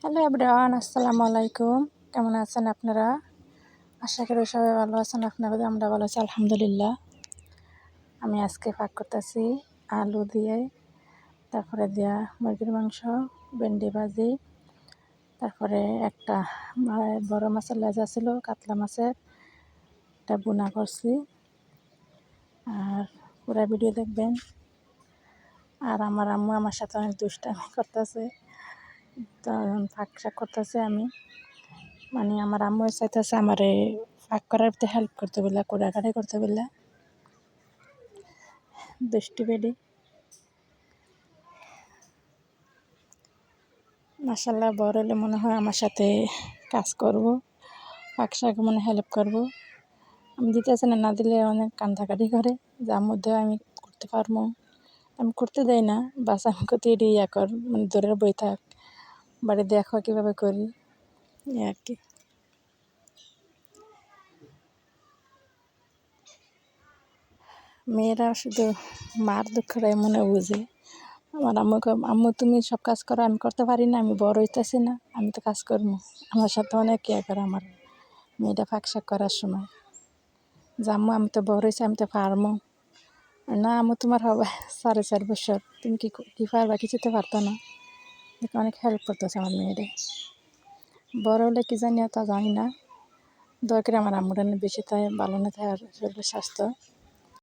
Hello everyone, আসসালামু আলাইকুম। কেমন আছেন আপনারা? আশা করি সবাই ভালো আছেন। আপনাদের আমরা ভালো আছি আলহামদুলিল্লাহ। আমি আজকে পাক করতেছি আলু দিয়ে, তারপরে দেওয়া মুরগির মাংস, ভেন্ডি ভাজি, তারপরে একটা বড় মাছের লেজা ছিল, কাতলা মাছের, এটা বুনা করছি। আর পুরো ভিডিও দেখবেন। আর আমার আম্মু আমার সাথে অনেক দুষ্টামি করতেছে, তো পাক শাক করতেছে। আমি আমার আম্মু চাইতেছে আমার পাক করার হেল্প করতে বললে, কোড়াকাটি করতে বললে, দুষ্টি বেডি। মাশাল্লাহ বড় হলে মনে হয় আমার সাথে কাজ করব, পাক শাক মনে হেল্প করব। আমি দিতেছে না, না দিলে অনেক কান্দাকাটি করে, যার মধ্যে আমি করতে পারবো। আমি করতে দেই না, বাস আমি করতে ইয়া কর, দূরের বই থাক, বাড়ি দেখো কীভাবে করি, এই আর কি। মেয়েরা শুধু মার দুঃখটাই মনে বুঝে। আমার আম্মুকে, আম্মু তুমি সব কাজ করো, আমি করতে পারি না, আমি বড় হইতেছি না, আমি তো কাজ করবো। আমার সাথে অনেক ইয়ে করে আমার মেয়েটা ফাঁক শাক করার সময়, যে আম্মু আমি তো বড় হয়েছি, আমি তো পারবো না। আম্মু তোমার হবে 4.5 বছর, তুমি কি পারবা? কিছুতে পারতো না। দেখে অনেক হেল্প করতেছে আমার মেয়েটা। বড় হলে কি জানি তা জানি না। দয়া করে আমার আম্মুরা বেশি তাই ভালো না, তাই আর শরীরের স্বাস্থ্য